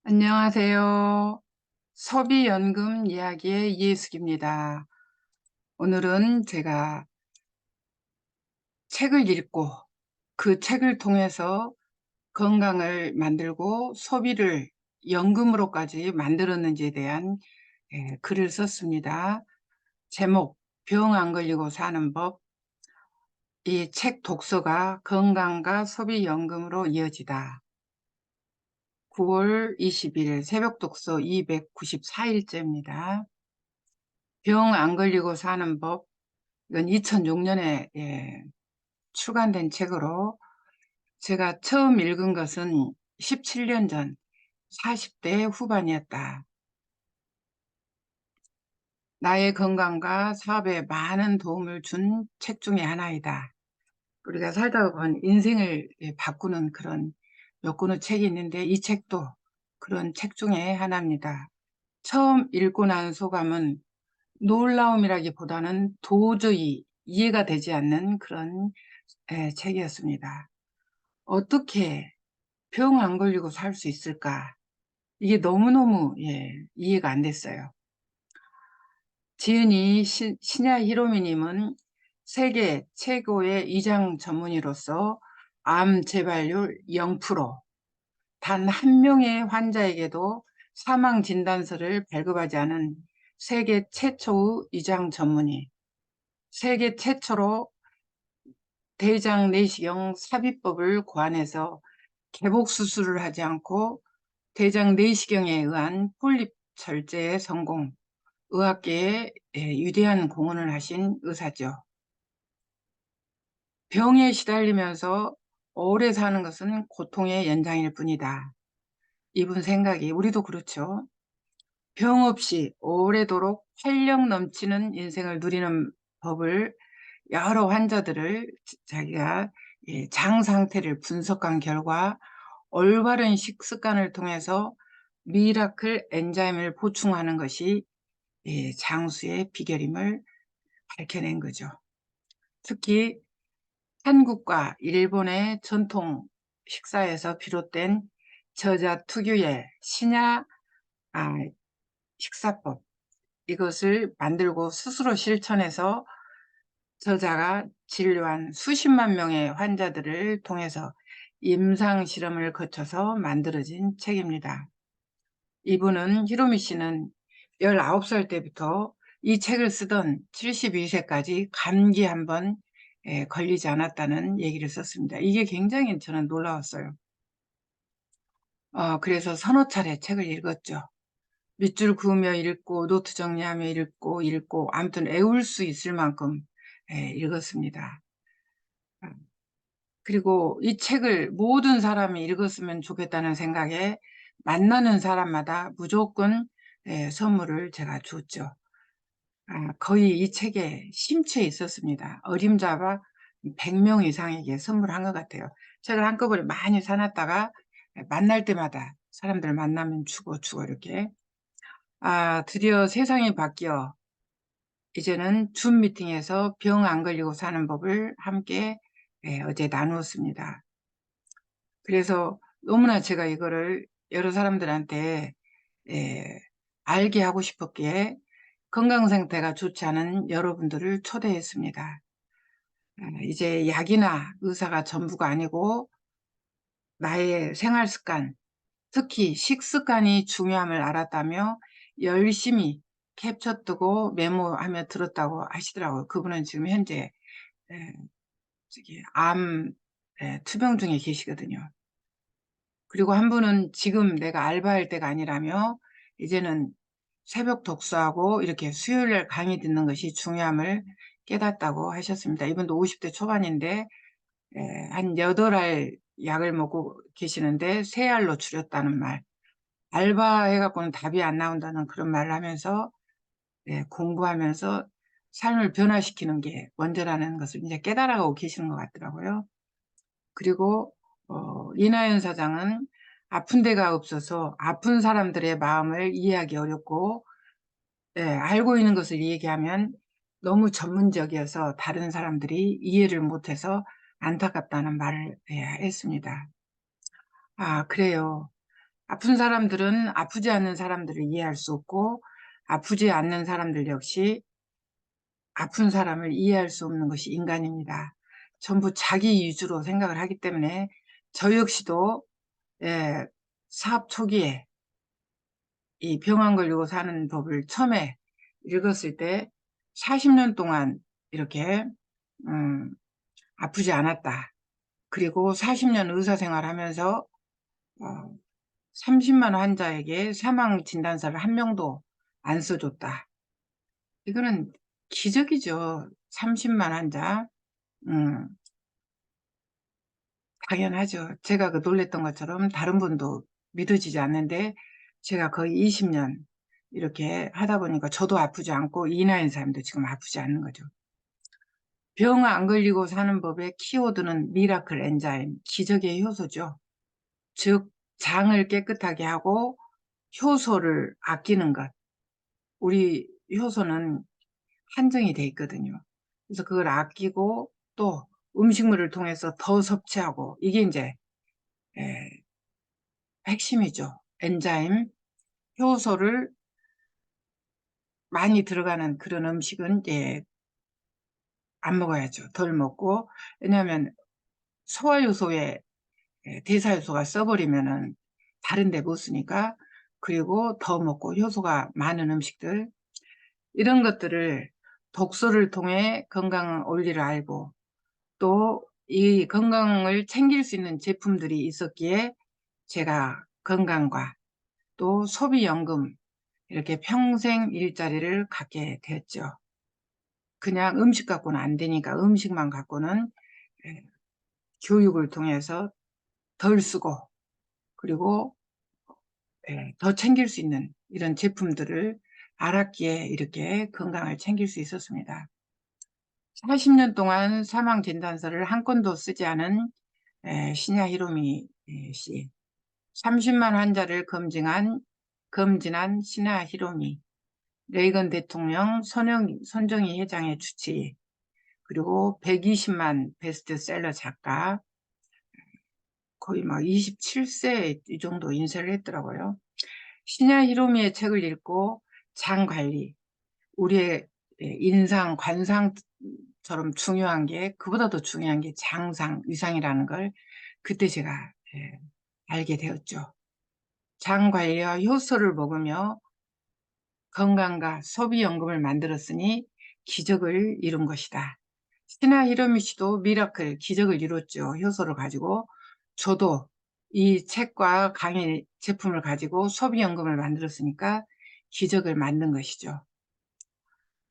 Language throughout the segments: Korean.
안녕하세요. 소비연금 이야기의 이해숙입니다. 오늘은 제가 책을 읽고 그 책을 통해서 건강을 만들고 소비를 연금으로까지 만들었는지에 대한 글을 썼습니다. 제목, 병 안 걸리고 사는 법. 이 책 독서가 건강과 소비연금으로 이어지다. 9월 20일 새벽 독서 294일째입니다. 병 안 걸리고 사는 법, 이건 2006년에 출간된 책으로 제가 처음 읽은 것은 17년 전 40대 후반이었다. 나의 건강과 사업에 많은 도움을 준 책 중에 하나이다. 우리가 살다 보면 인생을 바꾸는 그런 몇 권의 책이 있는데 이 책도 그런 책 중에 하나입니다. 처음 읽고 난 소감은 놀라움이라기보다는 도저히 이해가 되지 않는 그런 책이었습니다. 어떻게 병 안 걸리고 살 수 있을까? 이게 너무너무 이해가 안 됐어요. 지은이 신야 히로미님은 세계 최고의 위장 전문의로서 암 재발률 0%, 단 한 명의 환자에게도 사망 진단서를 발급하지 않은 세계 최초의 위장 전문의, 세계 최초로 대장 내시경 삽입법을 고안해서 개복 수술을 하지 않고 대장 내시경에 의한 폴립 절제에 성공, 의학계에 위대한 공헌을 하신 의사죠. 병에 시달리면서 오래 사는 것은 고통의 연장일 뿐이다. 이분 생각이 우리도 그렇죠. 병 없이 오래도록 활력 넘치는 인생을 누리는 법을 여러 환자들을 자기가 장 상태를 분석한 결과 올바른 식습관을 통해서 미라클 엔자임을 보충하는 것이 장수의 비결임을 밝혀낸 거죠. 특히 한국과 일본의 전통 식사에서 비롯된 저자 특유의 신야 식사법, 이것을 만들고 스스로 실천해서 저자가 진료한 수십만 명의 환자들을 통해서 임상 실험을 거쳐서 만들어진 책입니다. 이분은 히로미 씨는 19살 때부터 이 책을 쓰던 72세까지 감기 한 번 걸리지 않았다는 얘기를 썼습니다. 이게 굉장히 저는 놀라웠어요. 그래서 서너 차례 책을 읽었죠. 밑줄 그으며 읽고 노트 정리하며 읽고 아무튼 애울 수 있을 만큼 읽었습니다. 그리고 이 책을 모든 사람이 읽었으면 좋겠다는 생각에 만나는 사람마다 무조건 선물을 제가 줬죠. 거의 이 책에 심취해 있었습니다. 어림잡아 100명 이상에게 선물한 것 같아요. 책을 한꺼번에 많이 사놨다가 만날 때마다 사람들 만나면 주고 이렇게. 드디어 세상이 바뀌어 이제는 줌 미팅에서 병 안 걸리고 사는 법을 함께 어제 나누었습니다. 그래서 너무나 제가 이거를 여러 사람들한테 예, 알게 하고 싶었기에 건강 상태가 좋지 않은 여러분들을 초대했습니다. 이제 약이나 의사가 전부가 아니고 나의 생활 습관, 특히 식습관이 중요함을 알았다며 열심히 캡처 뜨고 메모하며 들었다고 하시더라고요. 그분은 지금 현재 에, 암 투병 중에 계시거든요. 그리고 한 분은 지금 내가 알바할 때가 아니라며 이제는 새벽 독서하고 이렇게 수요일날 강의 듣는 것이 중요함을 깨닫다고 하셨습니다. 이분도 50대 초반인데 한 8알 약을 먹고 계시는데 3알로 줄였다는 말. 알바해갖고는 답이 안 나온다는 그런 말을 하면서 공부하면서 삶을 변화시키는 게 먼저라는 것을 이제 깨달아가고 계시는 것 같더라고요. 그리고 이나연 사장은 아픈 데가 없어서 아픈 사람들의 마음을 이해하기 어렵고 알고 있는 것을 얘기하면 너무 전문적이어서 다른 사람들이 이해를 못해서 안타깝다는 말을 했습니다. 그래요. 아픈 사람들은 아프지 않는 사람들을 이해할 수 없고, 아프지 않는 사람들 역시 아픈 사람을 이해할 수 없는 것이 인간입니다. 전부 자기 위주로 생각을 하기 때문에 저 역시도 예, 사업 초기에 이 병 안 걸리고 사는 법을 처음에 읽었을 때 40년 동안 이렇게 음, 아프지 않았다. 그리고 40년 의사생활 하면서 30만 환자에게 사망 진단서를 한 명도 안 써줬다. 이거는 기적이죠. 30만 환자. 음, 당연하죠. 제가 그 놀랬던 것처럼 다른 분도 믿어지지 않는데 제가 거의 20년 이렇게 하다 보니까 저도 아프지 않고 이 나이 사람도 지금 아프지 않는 거죠. 병 안 걸리고 사는 법의 키워드는 미라클 엔자임, 기적의 효소죠. 즉, 장을 깨끗하게 하고 효소를 아끼는 것. 우리 효소는 한정이 돼 있거든요. 그래서 그걸 아끼고 또 음식물을 통해서 더 섭취하고 이게 이제 에, 핵심이죠. 엔자임, 효소를 많이 들어가는 그런 음식은 이제 안 먹어야죠. 덜 먹고. 왜냐하면 소화효소에 대사효소가 써버리면은 다른 데 못 쓰니까. 그리고 더 먹고 효소가 많은 음식들, 이런 것들을 독소를 통해 건강 원리를 알고 또 이 건강을 챙길 수 있는 제품들이 있었기에 제가 건강과 또 소비연금 이렇게 평생 일자리를 갖게 되었죠. 그냥 음식 갖고는 안 되니까 음식만 갖고는 교육을 통해서 덜 쓰고 그리고 더 챙길 수 있는 이런 제품들을 알았기에 이렇게 건강을 챙길 수 있었습니다. 40년 동안 사망 진단서를 한 건도 쓰지 않은 시냐 히로미 씨, 30만 환자를 검진한 시냐 히로미, 레이건 대통령 손정희 회장의 주치, 그리고 120만 베스트셀러 작가, 거의 막 27세 이 정도 인쇄를 했더라고요. 시냐 히로미의 책을 읽고 장 관리, 우리의 인상, 관상처럼 중요한 게, 그보다 더 중요한 게 장상, 위상이라는 걸 그때 제가 알게 되었죠. 장 관리와 효소를 먹으며 건강과 소비연금을 만들었으니 기적을 이룬 것이다. 시나 히로미 씨도 미라클, 기적을 이뤘죠. 효소를 가지고. 저도 이 책과 강의 제품을 가지고 소비연금을 만들었으니까 기적을 만든 것이죠.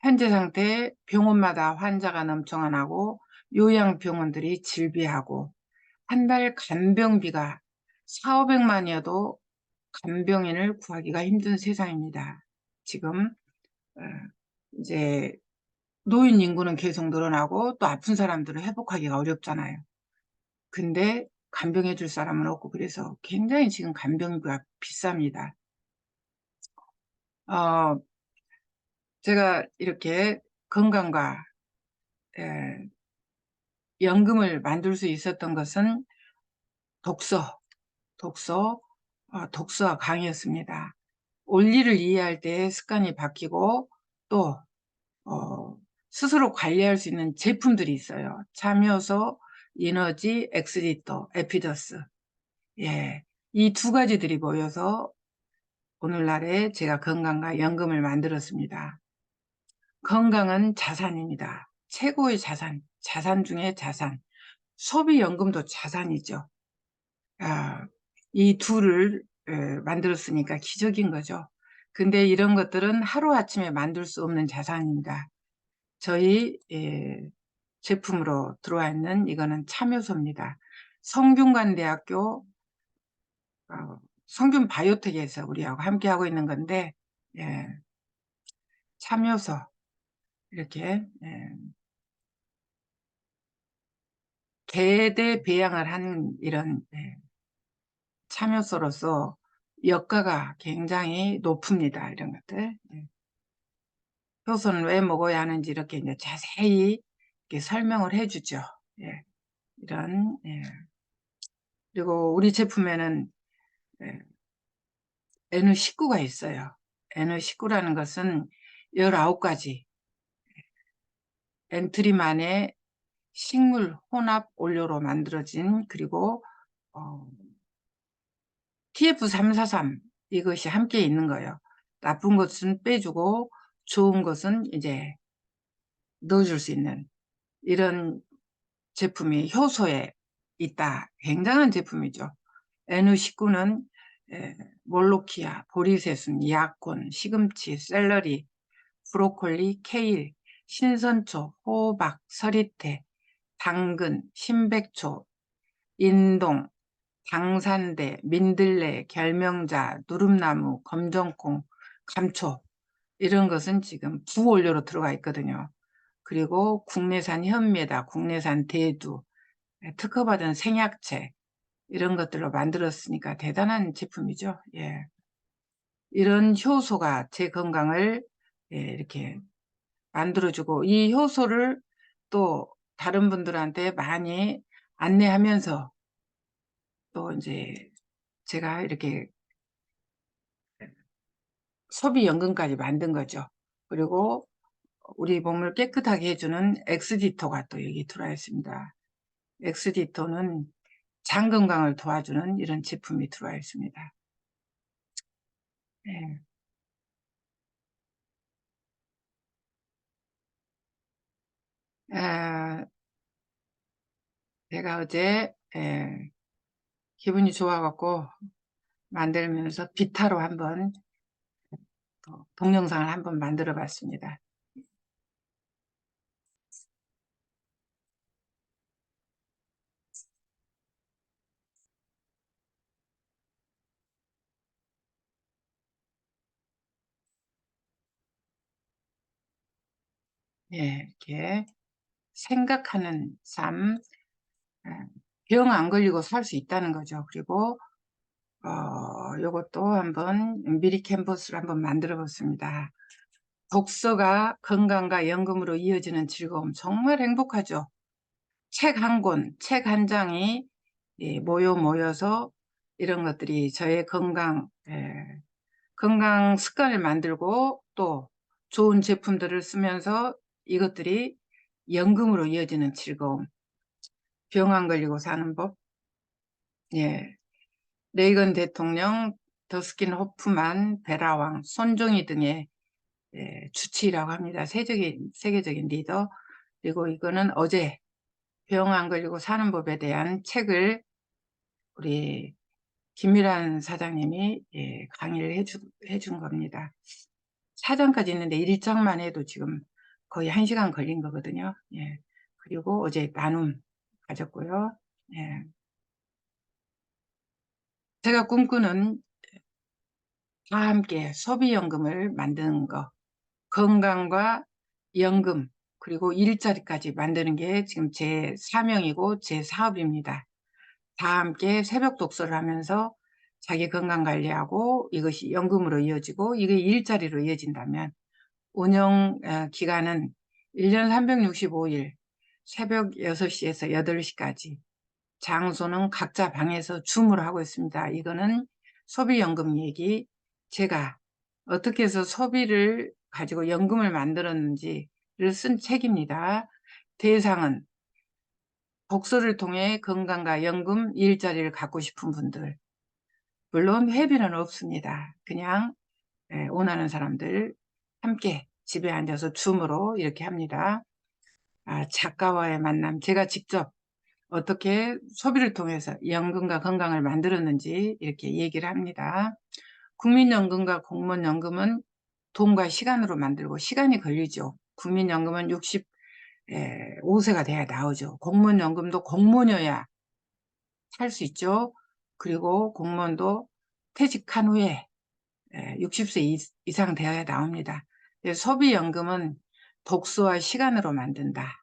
현재 상태에 병원마다 환자가 넘쳐나고 요양병원들이 질비하고 한 달 간병비가 4,500만이어도 간병인을 구하기가 힘든 세상입니다. 지금 어, 이제 노인 인구는 계속 늘어나고 또 아픈 사람들은 회복하기가 어렵잖아요. 근데 간병해 줄 사람은 없고 그래서 굉장히 지금 간병비가 비쌉니다. 어, 제가 이렇게 건강과 에, 연금을 만들 수 있었던 것은 독서, 독서, 독서와 강의였습니다. 원리를 이해할 때 습관이 바뀌고 또 스스로 관리할 수 있는 제품들이 있어요. 참여소, 이너지, 엑스리터, 에피더스. 예, 이 두 가지들이 모여서 오늘날에 제가 건강과 연금을 만들었습니다. 건강은 자산입니다. 최고의 자산, 자산 중에 자산. 소비연금도 자산이죠. 이 둘을 만들었으니까 기적인 거죠. 근데 이런 것들은 하루아침에 만들 수 없는 자산입니다. 저희 제품으로 들어와 있는 이거는 참효소입니다. 성균관대학교 성균 바이오텍에서 우리하고 함께 하고 있는 건데 예, 참효소 이렇게 대대배양을 하는 이런 참효소로서 역가가 굉장히 높습니다. 이런 것들. 효소는 왜 먹어야 하는지 이렇게 이제 자세히 이렇게 설명을 해주죠. 예, 이런 그리고 우리 제품에는 예, N19가 있어요. N19라는 것은 19가지 엔트리만의 식물 혼합 원료로 만들어진, 그리고 TF343 이것이 함께 있는 거예요. 나쁜 것은 빼주고 좋은 것은 이제 넣어줄 수 있는 이런 제품이 효소에 있다. 굉장한 제품이죠. N19는 몰로키아, 보리새순, 약혼, 시금치, 샐러리, 브로콜리, 케일, 신선초, 호박, 서리태, 당근, 신백초, 인동, 당산대, 민들레, 결명자, 누름나무, 검정콩, 감초, 이런 것은 지금 부원료로 들어가 있거든요. 그리고 국내산 현미에다 국내산 대두, 특허받은 생약채, 이런 것들로 만들었으니까 대단한 제품이죠. 예. 이런 효소가 제 건강을 이렇게 만들어주고, 이 효소를 또 다른 분들한테 많이 안내하면서 또 이제 제가 이렇게 소비연금까지 만든 거죠. 그리고 우리 몸을 깨끗하게 해주는 엑스디토가 또 여기 들어와 있습니다. 엑스디토는 장 건강을 도와주는 이런 제품이 들어와 있습니다. 예. 아, 제가 어제 기분이 좋아갖고 만들면서 비타로 한번 동영상을 한번 만들어 봤습니다. 예, 이렇게 생각하는 삶, 병 안 걸리고 살 수 있다는 거죠. 그리고 요것도 한번 미리 캔버스를 한번 만들어 봤습니다. 독서가 건강과 연금으로 이어지는 즐거움, 정말 행복하죠. 책 한 권, 책 한 장이 모여서 이런 것들이 저의 건강 습관을 만들고 또 좋은 제품들을 쓰면서 이것들이 연금으로 이어지는 즐거움, 병 안 걸리고 사는 법, 예. 레이건 대통령, 더스킨 호프만, 베라왕, 손정희 등의 주치의라고 합니다. 세계적인 리더. 그리고 이거는 어제 병 안 걸리고 사는 법에 대한 책을 우리 김미란 사장님이 강의를 해준 겁니다. 4장까지 있는데 1장만 해도 지금 거의 1시간 걸린 거거든요. 예. 그리고 어제 나눔 가졌고요. 예. 제가 꿈꾸는 다 함께 소비연금을 만드는 거, 건강과 연금, 그리고 일자리까지 만드는 게 지금 제 사명이고 제 사업입니다. 다 함께 새벽 독서를 하면서 자기 건강 관리하고 이것이 연금으로 이어지고 이게 일자리로 이어진다면 운영 기간은 1년 365일 새벽 6시에서 8시까지, 장소는 각자 방에서 줌으로 하고 있습니다. 이거는 소비연금 얘기, 제가 어떻게 해서 소비를 가지고 연금을 만들었는지를 쓴 책입니다. 대상은 독서를 통해 건강과 연금, 일자리를 갖고 싶은 분들, 물론 회비는 없습니다. 그냥 원하는 사람들 함께 집에 앉아서 줌으로 이렇게 합니다. 작가와의 만남, 제가 직접 어떻게 소비를 통해서 연금과 건강을 만들었는지 이렇게 얘기를 합니다. 국민연금과 공무원연금은 돈과 시간으로 만들고 시간이 걸리죠. 국민연금은 65세가 돼야 나오죠. 공무원연금도 공무원이어야 살 수 있죠. 그리고 공무원도 퇴직한 후에 60세 이상 되어야 나옵니다. 소비연금은 독서와 시간으로 만든다.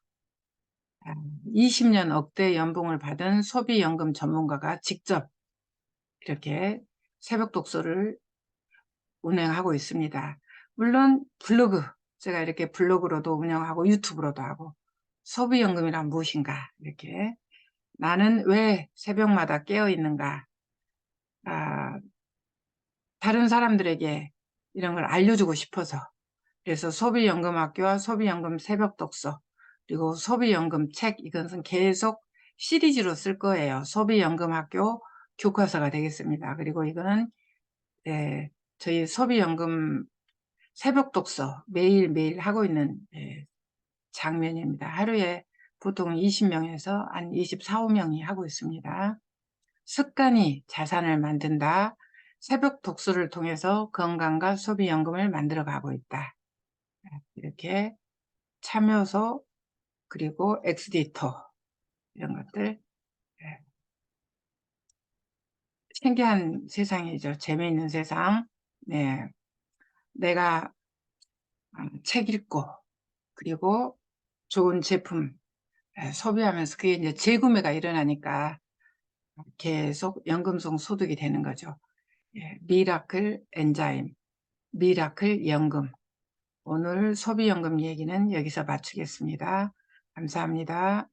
20년 억대 연봉을 받은 소비연금 전문가가 직접 이렇게 새벽 독서를 운영하고 있습니다. 물론 블로그, 제가 이렇게 블로그로도 운영하고 유튜브로도 하고, 소비연금이란 무엇인가, 이렇게 나는 왜 새벽마다 깨어 있는가, 다른 사람들에게 이런 걸 알려주고 싶어서. 그래서 소비연금학교와 소비연금 새벽독서, 그리고 소비연금 책, 이것은 계속 시리즈로 쓸 거예요. 소비연금학교 교과서가 되겠습니다. 그리고 이거는 저희 소비연금 새벽독서 매일매일 하고 있는 장면입니다. 하루에 보통 20명에서 한 24, 5명이 하고 있습니다. 습관이 자산을 만든다. 새벽 독서를 통해서 건강과 소비연금을 만들어 가고 있다. 이렇게 참여소, 그리고 엑스디터, 이런 것들. 신기한 세상이죠. 재미있는 세상. 네. 내가 책 읽고, 그리고 좋은 제품 소비하면서 그게 이제 재구매가 일어나니까 계속 연금성 소득이 되는 거죠. 미라클 엔자임, 미라클 연금. 오늘 소비연금 얘기는 여기서 마치겠습니다. 감사합니다.